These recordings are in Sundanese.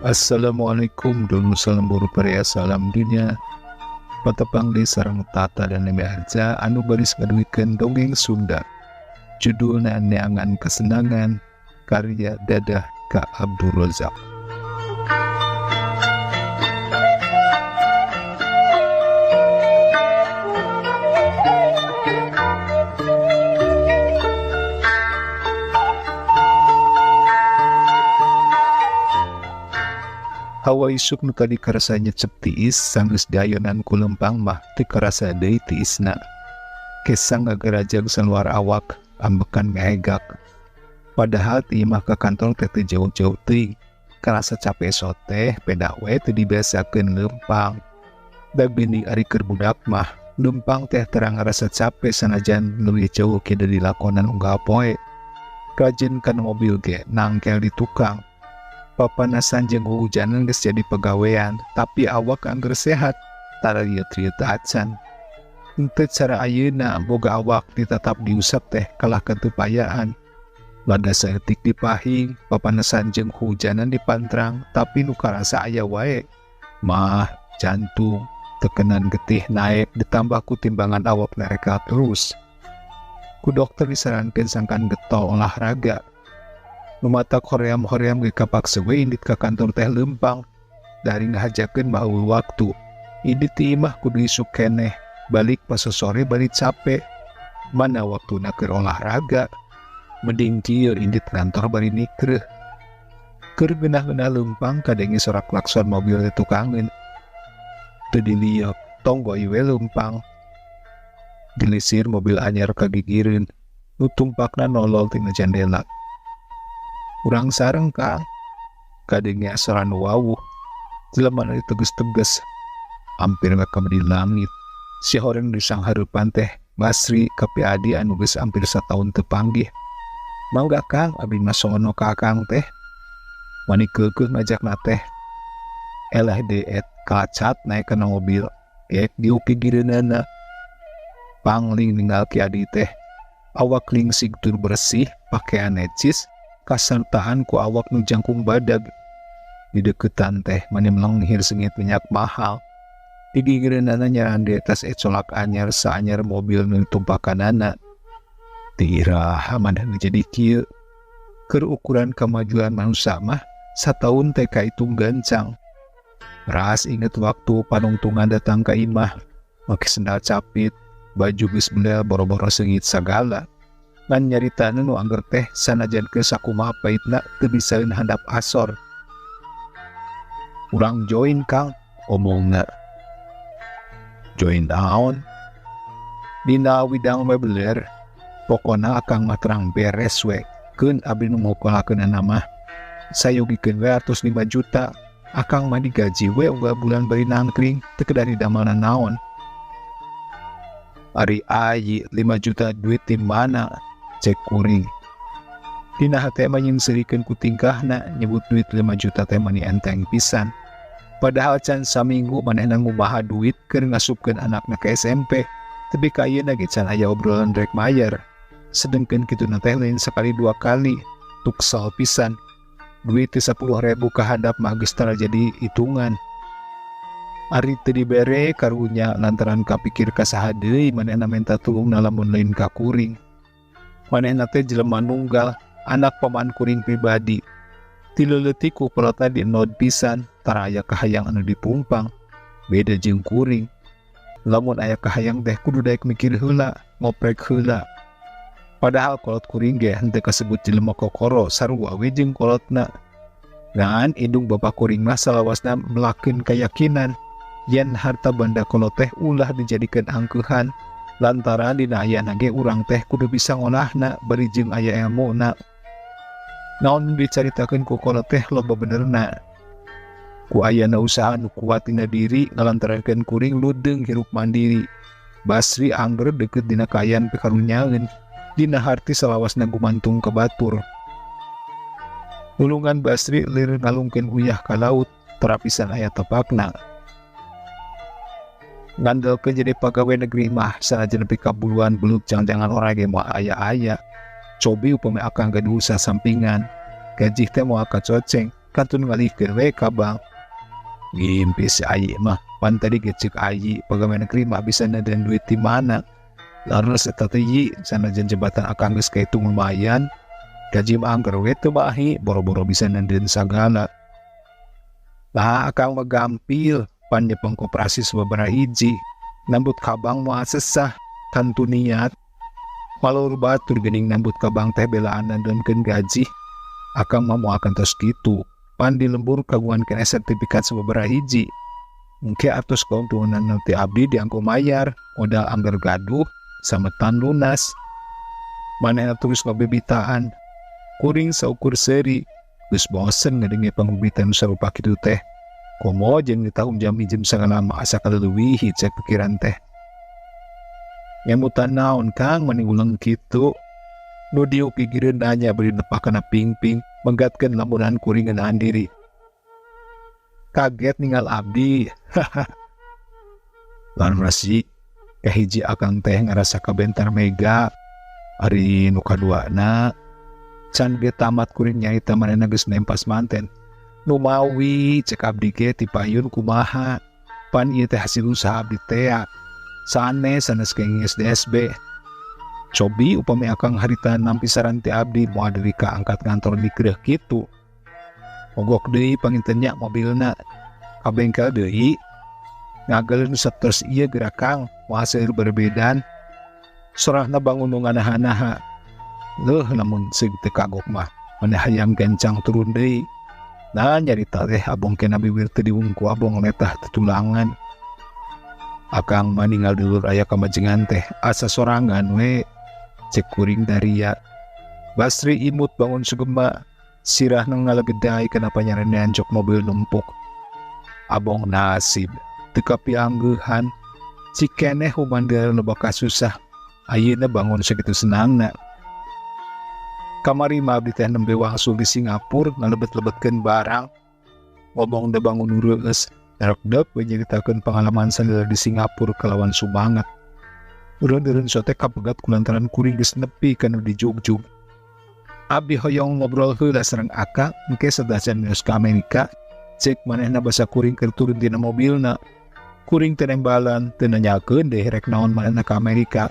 Assalamualaikum dulu salam buru parea salam dunia patepang di sarang tata dan lebih aja anu baris ngaduikeun dongeng Sunda judulna Neangan Kesenangan karya Dadah Kak Abdul Razak. Hawa isuk nu tadi karasa nyecep tiis sanggeus dayonan ku lempang mah teu karasa deui tiisna. Kesang ngagarajag saluar awak ambekan ngahegak. Padahal ti imah ka kantor teh teu jauh-jauh teuing. Karasa capek soteh peda we teu dibiasakeun lempang. Da geuning ari keur budak mah lempang teh terang ngarasa capek sanajan leuwih jauh ke dari lakonan unggal poe. Kajen kana mobil ge nangkel di tukang. Papanasan jeung hujanan geus jadi pegawean, tapi awak angger sehat, tara rieu-rieu acan. Henteu cara ayeuna boga awak ditatap diusap teh kalah ketepayaan. Lada saeutik dipahing, papanasan jeung hujanan dipantrang, tapi nu karasa aya wae. Mah, jantung, tekanan getih naik ditambah ku timbangan awak nereka terus. Ku dokter disarankeun sangkan getol olahraga. Numatak hoream-hoream ge kapaksa we indit ka kantor teh lempang. Dari ngahajakeun baheula waktu. Indit ti imah kudu isuk keneh. Balik pas sore balik capek. Mana waktuna keur olahraga. Mending kieu indit kantor bari nikreuh. Keur geunah-geunah lempang kadenge sorak klakson mobil teh tukangeun. Teu diliok, tong goi we lempang. Gelisir mobil anyar kagigireun. Nu tumpakna nolol tina jendela. Urang sareng Kang, kadenge asaran wawuh, jelema nu teges-teges, hampir ngakam di langit. Si horeng di sang hareupan teh Basri kapi adi anu geus hampir sataun teu panggih. Mangga Kang, abdi mah sono ka Akang teh. Wani keukeuh ngajakna teh. Elah deet kacat naik kana mobil, geek diuki gireunana. Pangling ninggal ki adi teh. Awak lingsig tur bersih, pakaian necis, kasertaan ku awak nu jangkung badag. Di deketan teh mani melenghir sengit minyak mahal. Di gigireunana nyarande tas ecolak anyar saanyar mobil nu tumpakanana. Tiirah maneh jadi kieu. Keur ukuran kemajuan manusia mah sataun teh kaitung gancang. Ras inget waktu panungtungan datang ka imah, make sendal capit, baju geus bendel boro-boro sengit sagala. Ngan nyaritana nu angger teh sanajan ke sakumaha paitna teu bisaeun handap asor. Urang join Kang, omongna. Join naon? Dina widang mebeler, pokona Akang mah terang beres we. Keun abdi nu ngokolakeunana mah. Sayogikeun we 105 juta. Akang mah digaji we unggal bulan bari nangkring, teu kedari damelna naon. Ari ayi 5 juta duit di mana? Cek kuring. Dina hate mah nyingserikeun ku tingkahna nyebut duit 5 juta teh mani enteng pisan. Padahal can saminggu manehna ngumaha duit keur ngasupkeun anakna ke SMP. Tapi ka ayeuna ge can aya obrolan rek mayar. Sedengkeun kituna teh lain sekali 2 kali. Tuksal pisan. Duit 10.000 ka handap mah geus tara jadi hitungan. Ari teu dibere karunya lantaran kapikir ka saha deui manehna minta tulungna lamun lain ka kuring. Manehna teh jelema nunggal, anak paman kuring pribadi. Ti leuleutik ku pelotna di nod pisan, tara aya kahayang anu dipumpang. Beda jeung kuring. Lamun aya kahayang teh kudu daek mikir heula, ngoprek heula. Padahal kolot kuring ge henteu kasebut jelema kokoro sarua we jeung kolotna. Ngan indung bapa kuring mah salawasna melakeun keyakinan yen harta banda kolot teh ulah dijadikeun angkeuhan. Lantaran dina ayana ge urang teh kudu bisa ngonahna bari jeung aya ilmuna. Naon dicaritakeun ku kolot teh loba benerna. Ku ayana usaha nu kuat tina diri ngalantarankeun kuring ludeung hirup mandiri. Basri angger deukeut dina kaayaan pikarunyaeun. Dina harti salawasna gumantung ka batur. Nulungan Basri lir ngalungkeun uyah ka laut, terapisan aya tepakna. Ngandelkeun jadi pagawe negeri mah sanajan nepi ka buluan beluk jangan-jangan orang ge moal aya-aya. Cobi upami Akang gaduh usaha sampingan, gaji teh moal kacoceng, kantun ngalihkeun we kabang. Ngimpi si Ayi mah, pan tadi gecek Ayi pegawai negeri mah bisa nadan duit di mana. Lalu setatiyi sanajan jabatan akang geus kahitung lumayan, gaji mah angker we teu bahi, boro-boro bisa nadan sagala. Lah akang mah gampil, pan nyepeng koperasi sababaraha hiji, nambut kabang moal sesah, kantun niat. Malur batur geuning nambut kabang teh belaan nandeunkeun gaji, akang mah moal kantos kitu. Pan di lembur kagungan kena sertifikat sababaraha hiji. Engke atos keuntungan nanti abdi dianggo mayar, modal anggar gaduh, sametan lunas. Manehna terus ngabebitaan, kuring saukur seuri, geus bosen ngadenge pangbebitan sarupa kitu teh. Komo jeung ditahun jam ijem sagala mah asa kaleuwih cek pikiran teh. Nyamutan naon Kang mani ulang kitu? Nu diuk pikireun nanya beri nepah kana pingping, menggatkeun lamunan kuring ngeunaan diri. Kaget ninggal abdi. Lan rasi kahiji akang teh ngarasa kabentar mega. Ari nu kaduana can ge tamat kuring nyaita manehna geus nempas manten. Nu mawi cek abdi ge ti payun kumaha. Pan ieu teh hasil usaha abdi teh. Sanes kenging SDSB. Cobi upami akang harita nampi saran ti abdi moal deui ka angkat kantor di keureuh kitu. Mogok deui pangintennya mobilna. Ka bengkel deui. Ngageleun saterus ieu gerakang moal seueur berbedan. Sorahna bangun nu nganaha-naha. Leuh lamun seug teu kagok mah maneh hayang kencang turun deui. Nah nyarita teh abong kena bibir teu diwungku abong letah tetulangan. Akang mah ninggal dulur aya kamajengan teh asa sorangan we. Cek kuring daria. Basri imut bangun sugema, sirah nang ngalegedai kenapa nyarenean jok mobil numpuk. Abong nasib, teu kapiangeuhan, cikeneh humandeur nu bakal susah, ayeuna bangun sakitu senangna. Kamari mah abdi teh nembe wangsul di Singapura ngalebet-lebetkeun barang. Ngomong da bangun reueus, darek-dep we nyaritakeun pengalaman salila di Singapura kalawan sumangat. Urun-urun sote kapegat kulantaran kuring geus nepi kana di Jugjug. Abdi hoyong ngobrol heula sareng akang engke sadacan neus ka Amerika. Cek manehna basa kuring keur turun tina mobilna. Kuring teu nembalan teu nanyakeun deh rek naon manehna ka Amerika.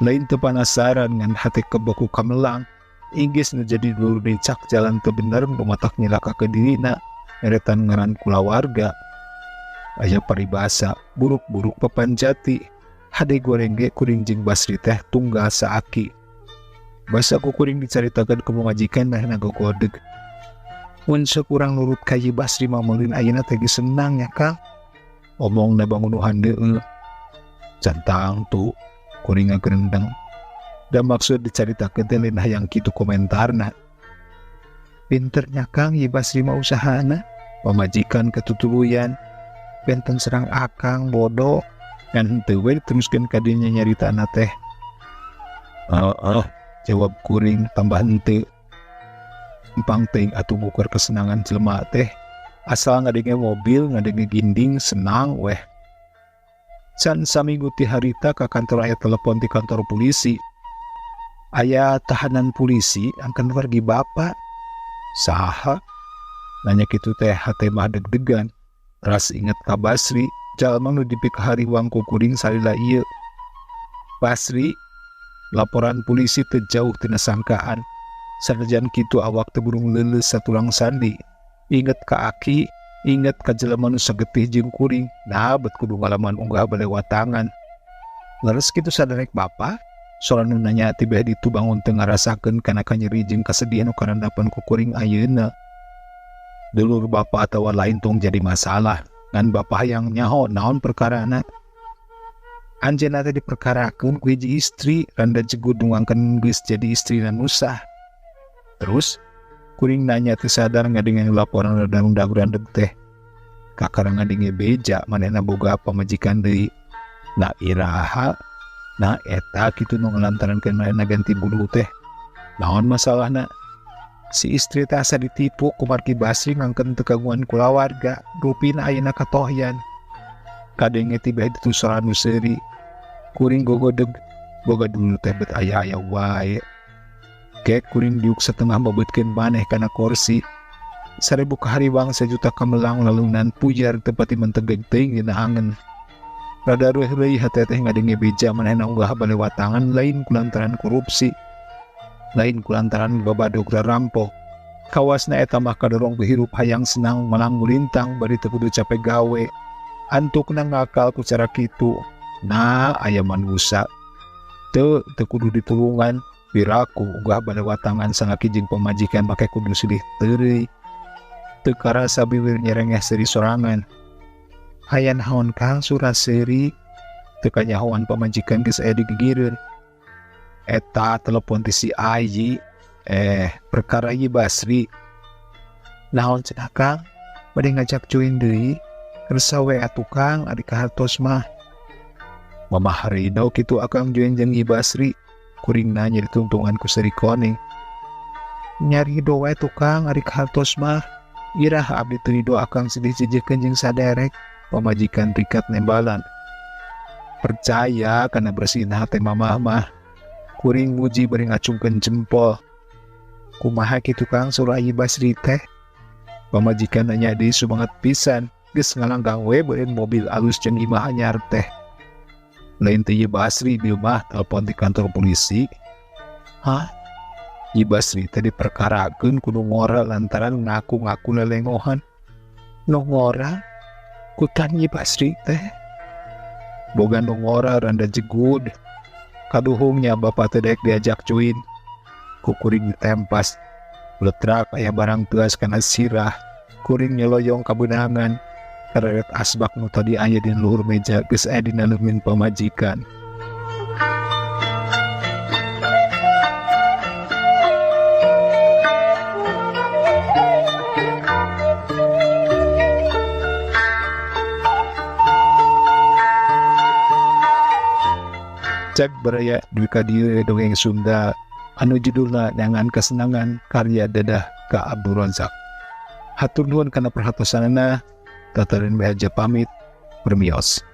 Lain teu panasaran ngan hate kebeku kamelang. Inggis nu jadi dulur dicak jalan teu bener lumatak nyilaka ke dirina. Eretan ngaran kulawarga. Aya paribasa buruk-buruk papan jati. Hade goreng ge kuring jeung Basri teh tunggal saaki. Basa ku kuring dicaritakeun ke majikan manehna gogodeg. Mun sakurang nurut kayi Basri mah meulin ayeuna teh geus senang nya Kang. Omongna bangun nu handeueul. Cantang tu kuring ngageundeng. Da maksud dicaritakeun teh lain hayang kitu komentarna. Pinternya Kang ieu Basri mah usahana. Pamajikan ketutuluyan. Benten serang akang bodoh. Kan henteu we diteruskeun ka dinya nyaritana teh. Jawab kuring tambah henteu. Empang teuing atuh ngukur kesenangan jelema teh. Asal ngadenge mobil, ngadenge ginding, senang weh. Can saminggu ti harita ka kantor aya telepon di kantor polisi. Aya tahanan polisi angkan wargi bapak. Saha? Nanya kitu teh hate mah deg-degan. Ras inget ka Basri. Jalma nu dipik hariwang ku kuring salila ieu. Basri, laporan polisi teu jauh tina sangkaan. Sanajan kitu awak teu burung leuleus satulang sandi. Inget ka Aki, inget ka jelema nu sagetih jeung kuring. Nah, bet kudu ngalaman unggah balewat tangan. Leres kitu saderek bapa, soal nu nanya tibeh ditu bangun teu ngarasakeun kana kanyeri jeung kasedihan nu karandapan ku kuring ayeuna. Dulur bapa atawa lain tong jadi masalah. Ngan bapak yang nyaho naon perkarana. Anjeunna teh diperkarakeun ku hiji istri randa jegud nuangkeun geus jadi istri na nusah. Terus kuring nanya teu sadar ngadenge laporan dadang randeg teh. Kakara ngadenge beja manehna boga pamajikan deui. Na iraha, na eta kitu nu ngalantarankeun manehna ganti bulu teh. Naon masalahna? Si istri teh asa ditipu ku margi Basri ngangkeun teu kagungan kulawarga, rupina ayeuna katohyan. Kadenge tibeh ditu soal nu seuri. Kuring gogodeg, boga dulu teh bet aya-aya wae. Kek kuring diuk setengah mabetkeun maneh kana kursi. 1000 kahariwang 1 juta kamelang lalunan pujar tepati mentegeg teuing dina angen. Rada reuh-reuih hate teh ngadenge beja manehna unggah balewatangan lain kulantaran korupsi, lain kulantaran babadog rampok. Kawasna eta mah kadorong berhirup hayang senang malang mulintang bari teu kudu capek gawe. Antukna ngakal ku cara kitu. Nah, aya manusia teu kudu ditulungan, piraku unggah balewatangan sangakijing pamajikan make kudu silih teureui. Teu karasa biwir nyerengeh seri sorangan. Hayan haon kang surah seri, teu kanyahoan pamajikan geus aya digigireun. Eta telepon ti si Ayi, perkara Yi Basri. Naon cenah Kang? Bade ngajak join deui. Kersa we atuh Kang ari kahartos mah. Mamah Ridho kitu akang join jeung Yi Basri. Kuring nanya ditungtungan ku Seri Koning. Nyari Ridho we tuh Kang ari kahartos mah. Irah abdi teu Ridho akang silih jejeukeun jeung saderek pamajikan rikat nembalan. Percaya kana bersihin hate mamah mah. Kuring muji bari ngacungkeun jempol. Kumaha kitu Kang surah Yi Basri teh? Pamajikan nanya deui sumanget pisan, geus ngalanggang we beureun mobil alus jeung imah anyar teh. Lain teh Yi Basri bieu mah telepon di kantor polisi. Hah? Yi Basri teh diperkarakeun kudu ngora lantaran ngaku-ngaku lelengohan. Nu ngora? Kutan Yi Basri teh. Boga nu ngora randa jegud. Kaduhungnya bapak teh daek diajak join. Kuring ditempas, letrak aya barang tuas kana sirah, kuring nyeloyong kabenangan, kareret asbak nu tadi aya di luhur meja geus aya dina leumeun pamajikan. Cek beraya Dwika Dieu dongeng Sunda anu judulna Nyangan Kesenangan karya Dadah Ka Abdul Razak. Hatur nuhun kana perhatosanana. Tatareun bahagia pamit. Permios.